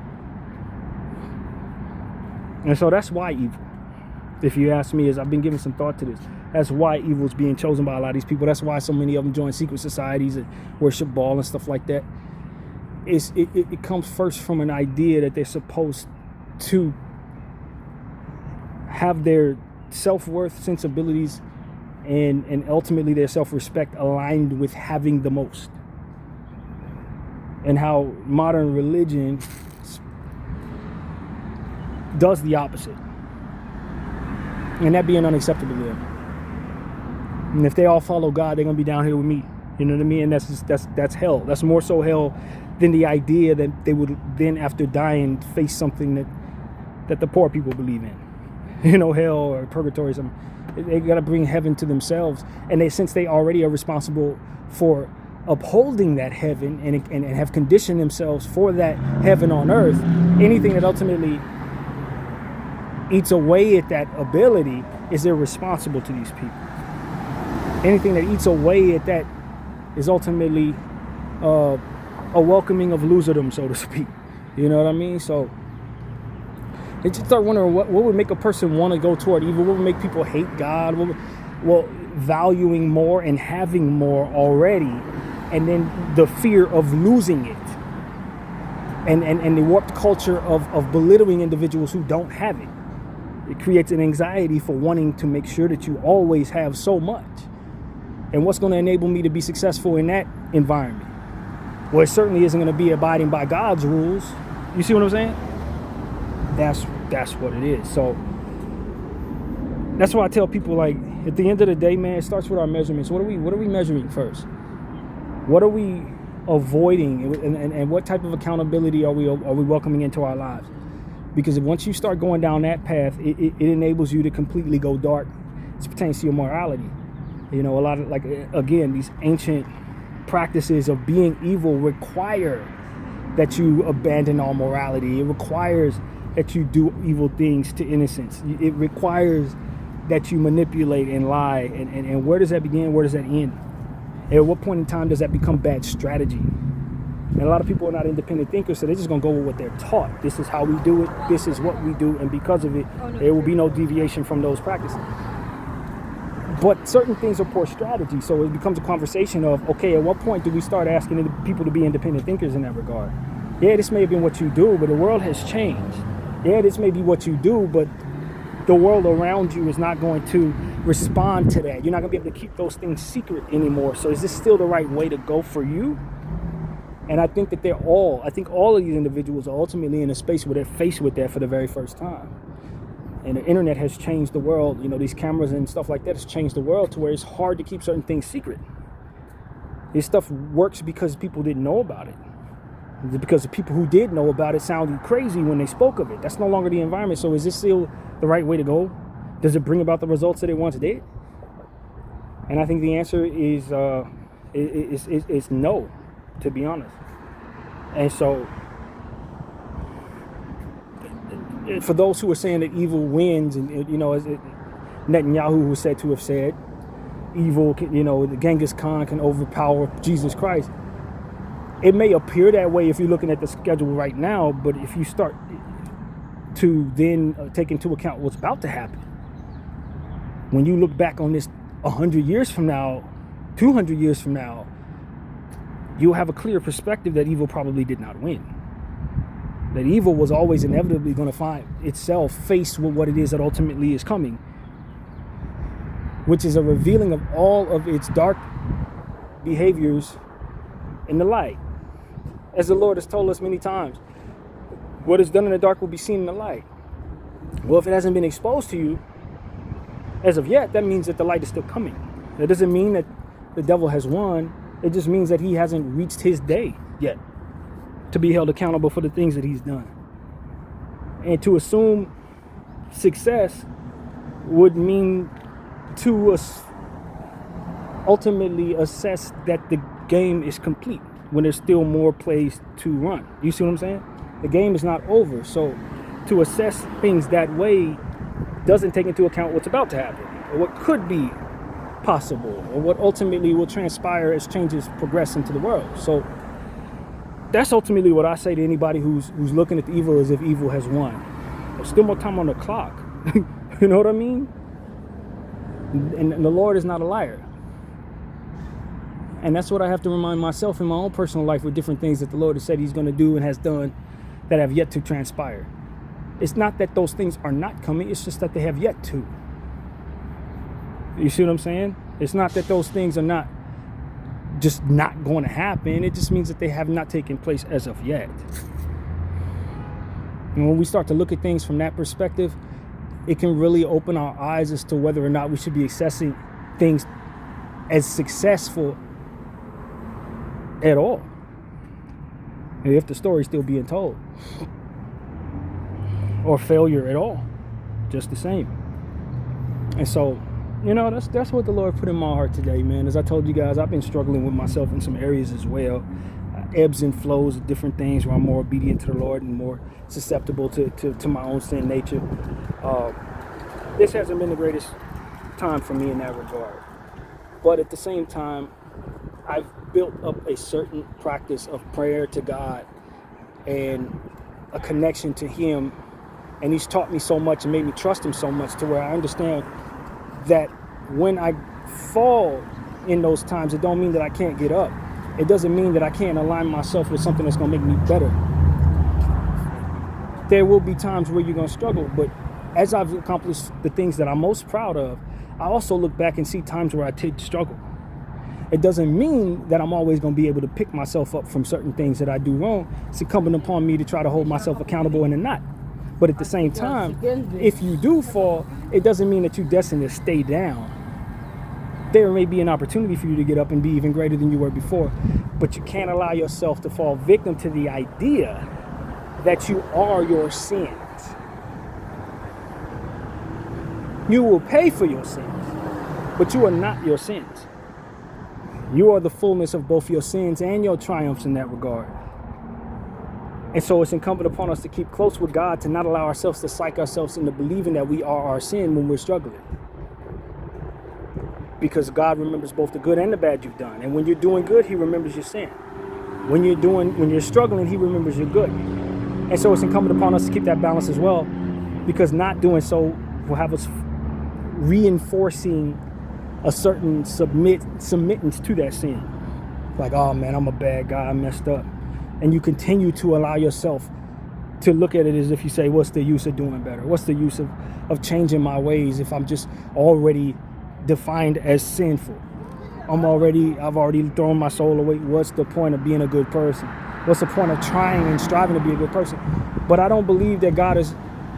And so that's why evil, if you ask me, as I've been giving some thought to this, that's why evil is being chosen by a lot of these people. That's why so many of them join secret societies and worship Baal and stuff like that. It comes first from an idea that they're supposed to have their self-worth, sensibilities, and ultimately their self-respect aligned with having the most. And how modern religion does the opposite. And that being unacceptable to them. And if they all follow God, they're gonna be down here with me. You know what I mean? And that's hell. That's more so hell than the idea that they would then, after dying, face something that the poor people believe in. You know, hell or purgatory or something. They gotta bring heaven to themselves. And since they already are responsible for upholding that heaven and have conditioned themselves for that heaven on earth, anything that ultimately eats away at that ability is irresponsible to these people. Anything that eats away at that is ultimately a welcoming of loserdom, so to speak. You know what I mean? So you just start wondering what would make a person want to go toward evil? What would make people hate God? Valuing more and having more already, and then the fear of losing it, and the warped culture of belittling individuals who don't have it. It creates an anxiety for wanting to make sure that you always have so much. And what's going to enable me to be successful in that environment? Well, it certainly isn't going to be abiding by God's rules. You see what I'm saying? That's what it is. So that's why I tell people, like, at the end of the day, man, it starts with our measurements. What are we measuring first? What are we avoiding, and what type of accountability are we welcoming into our lives? Because once you start going down that path, it enables you to completely go dark as it pertains to your morality. You know, a lot of, like, again, these ancient practices of being evil require that you abandon all morality. It requires that you do evil things to innocence. It requires that you manipulate and lie. And where does that begin? Where does that end? And at what point in time does that become bad strategy? And a lot of people are not independent thinkers, so they're just going to go with what they're taught. This is how we do it. This is what we do. And because of it, there will be no deviation from those practices. But certain things are poor strategy. So it becomes a conversation of, okay, at what point do we start asking people to be independent thinkers in that regard? Yeah, this may have been what you do, but the world has changed. Yeah, this may be what you do, but the world around you is not going to respond to that. You're not going to be able to keep those things secret anymore. So is this still the right way to go for you? And I think that all of these individuals are ultimately in a space where they're faced with that for the very first time. And the internet has changed the world. You know, these cameras and stuff like that has changed the world to where it's hard to keep certain things secret. This stuff works because people didn't know about it. Because the people who did know about it sounded crazy when they spoke of it. That's no longer the environment. So is this still the right way to go? Does it bring about the results that it once did? And I think the answer is no, to be honest. And so, for those who are saying that evil wins, and you know, as Netanyahu was said to have said, evil, you know, the Genghis Khan can overpower Jesus Christ. It may appear that way if you're looking at the schedule right now, but if you start to then take into account what's about to happen, when you look back on this 100 years from now, 200 years from now, you'll have a clear perspective that evil probably did not win. That evil was always inevitably going to find itself faced with what it is that ultimately is coming, which is a revealing of all of its dark behaviors in the light. As the Lord has told us many times, what is done in the dark will be seen in the light. Well, if it hasn't been exposed to you as of yet, that means that the light is still coming. That doesn't mean that the devil has won. It just means that he hasn't reached his day yet to be held accountable for the things that he's done. And to assume success would mean to ultimately assess that the game is complete when there's still more plays to run. You see what I'm saying? The game is not over. So to assess things that way doesn't take into account what's about to happen, or what could be possible, or what ultimately will transpire as changes progress into the world. So that's ultimately what I say to anybody who's looking at the evil as if evil has won. There's still more time on the clock. You know what I mean? And the Lord is not a liar. And that's what I have to remind myself in my own personal life with different things that the Lord has said he's going to do and has done that have yet to transpire. It's not that those things are not coming. It's just that they have yet to. You see what I'm saying? It's not that those things are not just not going to happen. It just means that they have not taken place as of yet. And when we start to look at things from that perspective, it can really open our eyes as to whether or not we should be assessing things as successful at all, and if the story's still being told, or failure at all, just the same. And so, that's what the Lord put in my heart today, man. As I told you guys, I've been struggling with myself in some areas as well. Ebbs and flows of different things where I'm more obedient to the Lord and more susceptible to my own sin nature. This hasn't been the greatest time for me in that regard. But at the same time, I've built up a certain practice of prayer to God and a connection to Him. And He's taught me so much and made me trust Him so much to where I understand that when I fall in those times, it don't mean that I can't get up. It doesn't mean that I can't align myself with something that's going to make me better. There will be times where you're going to struggle, but as I've accomplished the things that I'm most proud of, I also look back and see times where I did struggle. It doesn't mean that I'm always going to be able to pick myself up from certain things that I do wrong. It's incumbent upon me to try to hold myself accountable and not. But at the same time, if you do fall, it doesn't mean that you're destined to stay down. There may be an opportunity for you to get up and be even greater than you were before, but you can't allow yourself to fall victim to the idea that you are your sins. You will pay for your sins, but you are not your sins. You are the fullness of both your sins and your triumphs in that regard. And so it's incumbent upon us to keep close with God, to not allow ourselves to psych ourselves into believing that we are our sin when we're struggling. Because God remembers both the good and the bad you've done. And when you're doing good, He remembers your sin. When you're struggling, He remembers your good. And so it's incumbent upon us to keep that balance as well, because not doing so will have us reinforcing a certain submittance to that sin. Like, oh man, I'm a bad guy, I messed up. And you continue to allow yourself to look at it as if you say, what's the use of doing better? What's the use of changing my ways if I'm just already defined as sinful? I've already thrown my soul away. What's the point of being a good person? What's the point of trying and striving to be a good person? But I don't believe that God is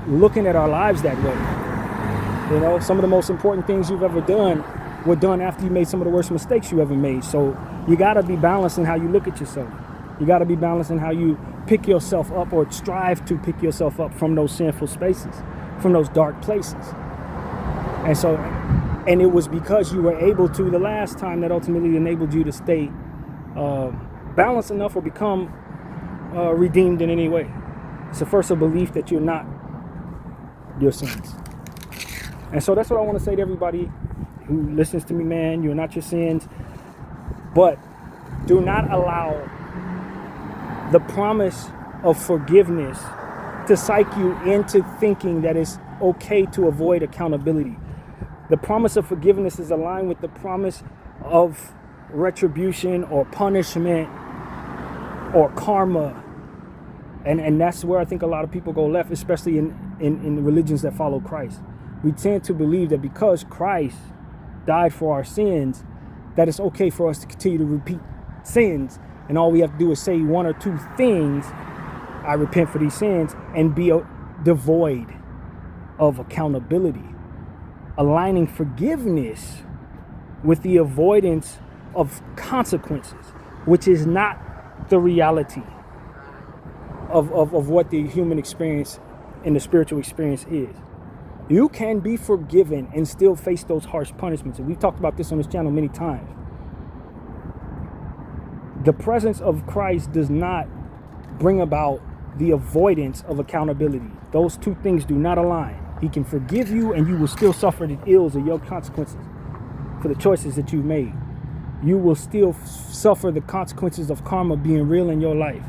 looking at our lives that way. Some of the most important things you've ever done were done after you made some of the worst mistakes you ever made. So you got to be balanced in how you look at yourself. You got to be balanced in how you pick yourself up or strive to pick yourself up from those sinful spaces, from those dark places. And it was because you were able to the last time that ultimately enabled you to stay balanced enough or become redeemed in any way. It's first a belief that you're not your sins. And so that's what I want to say to everybody who listens to me, man. You're not your sins. But do not allow the promise of forgiveness to psych you into thinking that it's okay to avoid accountability. The promise of forgiveness is aligned with the promise of retribution or punishment or karma. And that's where I think a lot of people go left, especially in religions that follow Christ. We tend to believe that because Christ died for our sins, that it's okay for us to continue to repeat sins. And all we have to do is say one or two things, I repent for these sins, and be devoid of accountability. Aligning forgiveness with the avoidance of consequences, which is not the reality of what the human experience and the spiritual experience is. You can be forgiven and still face those harsh punishments. And we've talked about this on this channel many times. The presence of Christ does not bring about the avoidance of accountability. Those two things do not align. He can forgive you and you will still suffer the ills of your consequences for the choices that you've made. You will still suffer the consequences of karma being real in your life.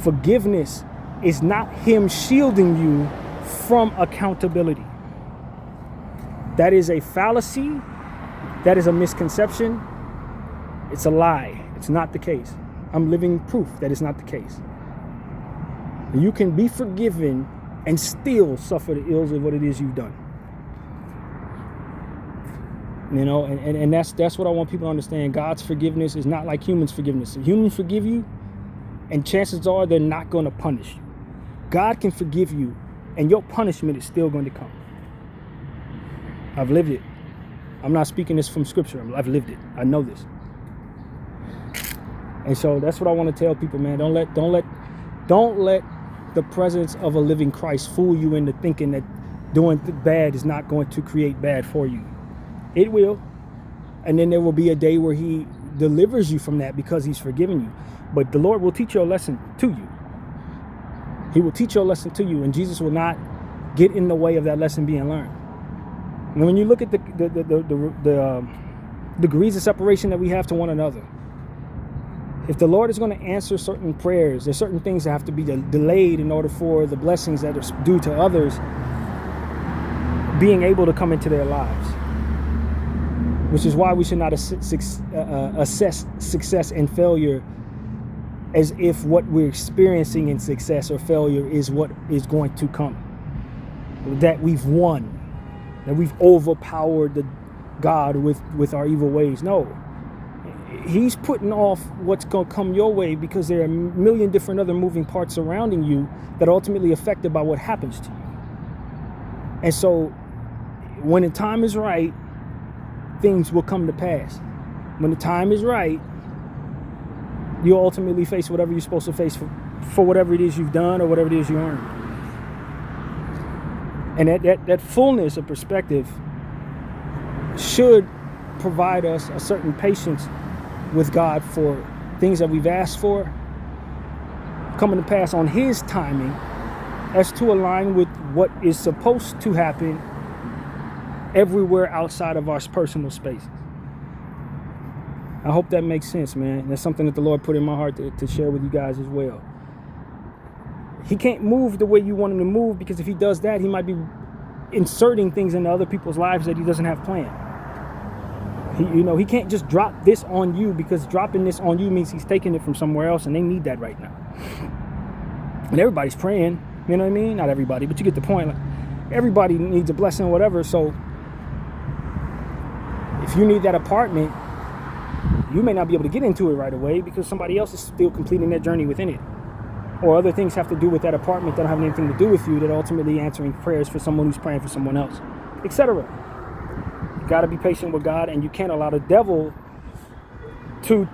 Forgiveness is not Him shielding you from accountability. That is a fallacy. That is a misconception. It's a lie. It's not the case. I'm living proof that it's not the case. You can be forgiven and still suffer the ills of what it is you've done. You know, and that's what I want people to understand. God's forgiveness is not like humans' forgiveness. If humans forgive you, and chances are they're not going to punish you. God can forgive you, and your punishment is still going to come. I've lived it. I'm not speaking this from scripture. I've lived it. I know this. And so that's what I want to tell people, man. Don't let the presence of a living Christ fool you into thinking that doing bad is not going to create bad for you. It will. And then there will be a day where he delivers you from that because he's forgiven you. But the Lord will teach your lesson to you. He will teach your lesson to you, and Jesus will not get in the way of that lesson being learned. And when you look at the degrees of separation that we have to one another, if the Lord is going to answer certain prayers, there's certain things that have to be delayed in order for the blessings that are due to others being able to come into their lives. Which is why we should not assess success and failure as if what we're experiencing in success or failure is what is going to come. That we've won. That we've overpowered the God with our evil ways. No. He's putting off what's going to come your way because there are a million different other moving parts surrounding you that are ultimately affected by what happens to you. And so when the time is right, things will come to pass. When the time is right, you'll ultimately face whatever you're supposed to face for whatever it is you've done or whatever it is you earned. And that fullness of perspective should provide us a certain patience with God for things that we've asked for coming to pass on his timing as to align with what is supposed to happen everywhere outside of our personal spaces. I hope that makes sense, man. That's something that the Lord put in my heart to share with you guys as well. He can't move the way you want him to move, because if he does that, he might be inserting things into other people's lives that he doesn't have planned. He can't just drop this on you, because dropping this on you means he's taking it from somewhere else, and they need that right now. And everybody's praying, you know what I mean? Not everybody, but you get the point. Like, everybody needs a blessing or whatever. So if you need that apartment, you may not be able to get into it right away because somebody else is still completing their journey within it. Or other things have to do with that apartment that don't have anything to do with you, that are ultimately answering prayers for someone who's praying for someone else, etc. You got to be patient with God, and you can't allow the devil to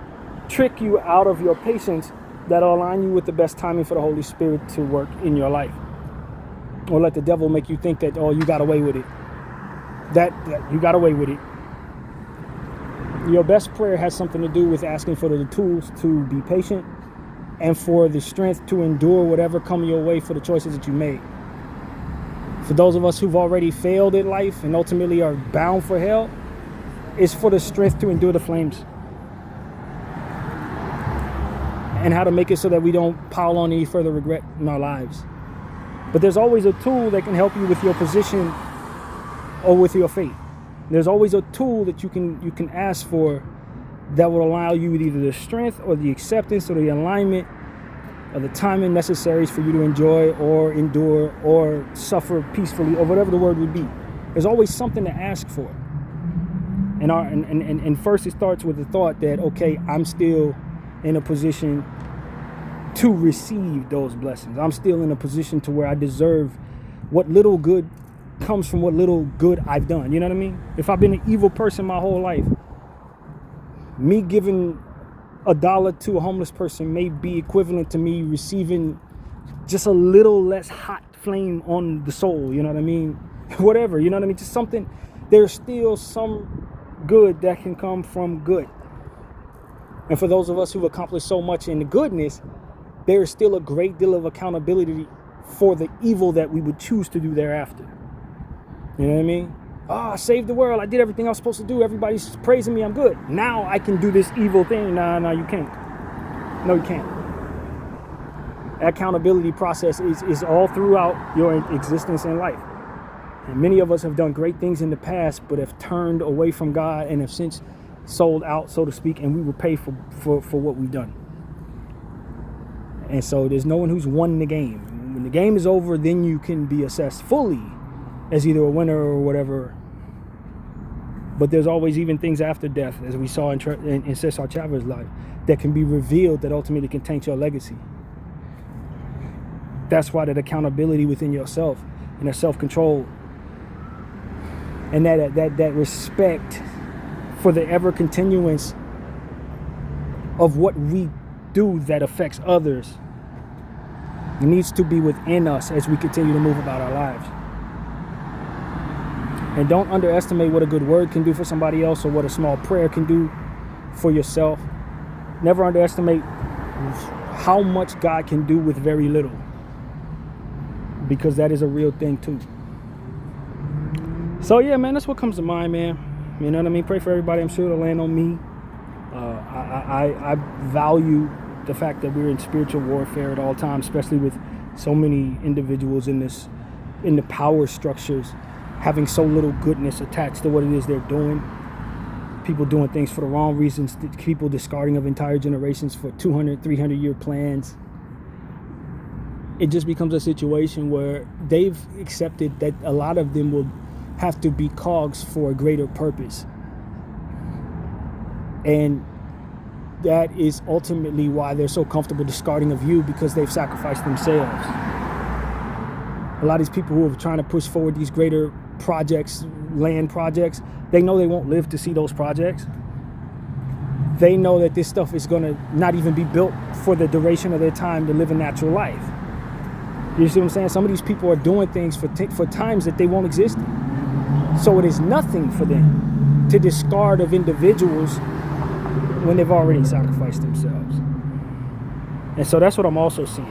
trick you out of your patience that'll align you with the best timing for the Holy Spirit to work in your life. Or let the devil make you think that, oh, you got away with it. That you got away with it. Your best prayer has something to do with asking for the tools to be patient and for the strength to endure whatever come your way for the choices that you made. For those of us who've already failed in life and ultimately are bound for hell, it's for the strength to endure the flames. And how to make it so that we don't pile on any further regret in our lives. But there's always a tool that can help you with your position or with your faith. There's always a tool that you can ask for that will allow you either the strength or the acceptance or the alignment or the timing necessaries for you to enjoy or endure or suffer peacefully or whatever the word would be. There's always something to ask for. And first it starts with the thought that, okay, I'm still in a position to receive those blessings. I'm still in a position to where I deserve what little good comes from what little good I've done. You know what I mean? If I've been an evil person my whole life, me giving $1 to a homeless person may be equivalent to me receiving just a little less hot flame on the soul. You know what I mean? Whatever, you know what I mean? Just something. There's still some good that can come from good. And for those of us who've accomplished so much in the goodness, there is still a great deal of accountability for the evil that we would choose to do thereafter. You know what I mean? Oh, I saved the world. I did everything I was supposed to do. Everybody's praising me. I'm good. Now I can do this evil thing. No, you can't. No, you can't. That accountability process is all throughout your existence in life. And many of us have done great things in the past, but have turned away from God and have since sold out, so to speak, and we will pay for what we've done. And so there's no one who's won the game. When the game is over, then you can be assessed fully as either a winner or whatever. But there's always even things after death, as we saw in Cesar Chavez's life, that can be revealed that ultimately can taint your legacy. That's why that accountability within yourself and that self-control and that respect for the ever continuance of what we do that affects others needs to be within us as we continue to move about our lives. And don't underestimate what a good word can do for somebody else or what a small prayer can do for yourself. Never underestimate how much God can do with very little, because that is a real thing too. So yeah, man, that's what comes to mind, man. You know what I mean? Pray for everybody. I'm sure it'll land on me. I value the fact that we're in spiritual warfare at all times, especially with so many individuals in the power structures having so little goodness attached to what it is they're doing. People doing things for the wrong reasons, people discarding of entire generations for 200, 300-year plans. It just becomes a situation where they've accepted that a lot of them will have to be cogs for a greater purpose. And that is ultimately why they're so comfortable discarding of you, because they've sacrificed themselves. A lot of these people who are trying to push forward these greater projects, land projects, they know they won't live to see those projects. They know that this stuff is going to not even be built for the duration of their time to live a natural life. You see what I'm saying? Some of these people are doing things for times that they won't exist in. So it is nothing for them to discard of individuals when they've already sacrificed themselves. And so that's what I'm also seeing.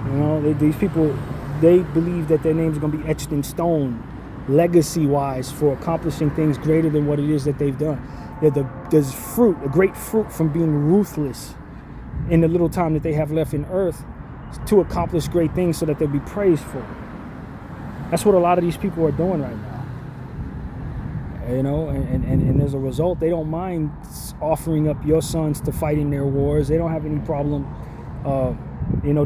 You know, these people, they believe that their names are going to be etched in stone, legacy-wise, for accomplishing things greater than what it is that they've done. There's fruit, a great fruit from being ruthless in the little time that they have left in earth to accomplish great things so that they'll be praised for it. That's what a lot of these people are doing right now. You know, and as a result, they don't mind offering up your sons to fight in their wars. They don't have any problem,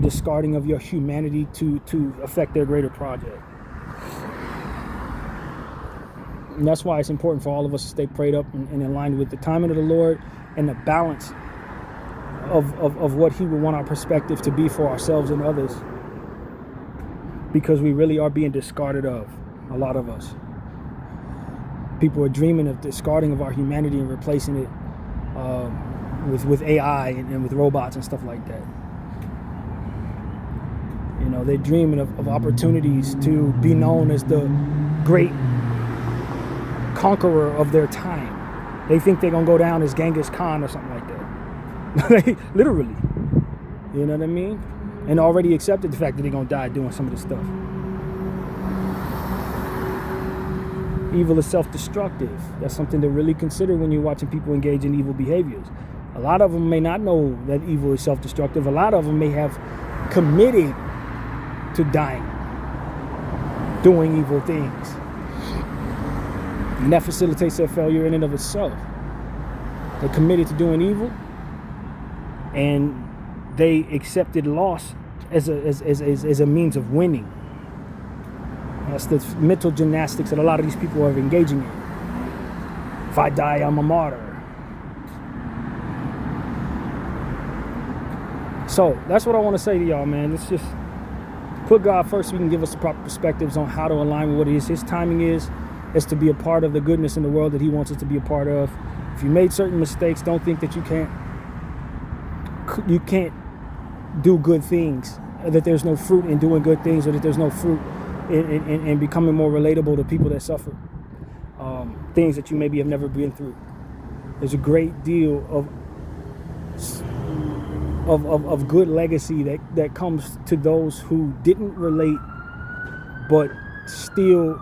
discarding of your humanity to affect their greater project. And that's why it's important for all of us to stay prayed up and in line with the timing of the Lord and the balance of what He would want our perspective to be for ourselves and others. Because we really are being discarded of, a lot of us. People are dreaming of discarding of our humanity and replacing it with AI and with robots and stuff like that. You know, they're dreaming of opportunities to be known as the great conqueror of their time. They think they're going to go down as Genghis Khan or something like that. Literally. You know what I mean? And already accepted the fact that they're going to die doing some of this stuff. Evil is self-destructive. That's something to really consider when you're watching people engage in evil behaviors. A lot of them may not know that evil is self-destructive. A lot of them may have committed to dying, doing evil things. And that facilitates their failure in and of itself. They're committed to doing evil, and they accepted loss as a means of winning. That's the mental gymnastics that a lot of these people are engaging in. If I die, I'm a martyr. So that's what I want to say to y'all, man. Let's just put God first so He can give us the proper perspectives on how to align with what it is His timing is to be a part of the goodness in the world that He wants us to be a part of. If you made certain mistakes, don't think that you can't do good things, that there's no fruit in doing good things, or that there's no fruit in becoming more relatable to people that suffer things that you maybe have never been through. There's a great deal of good legacy that comes to those who didn't relate but still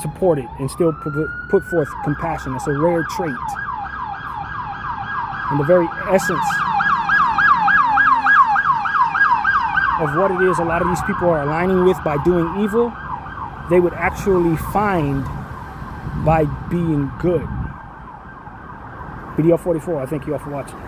supported and still put forth compassion. It's a rare trait. And the very essence of what it is a lot of these people are aligning with by doing evil, they would actually find by being good. Bdf 44, I thank you all for watching.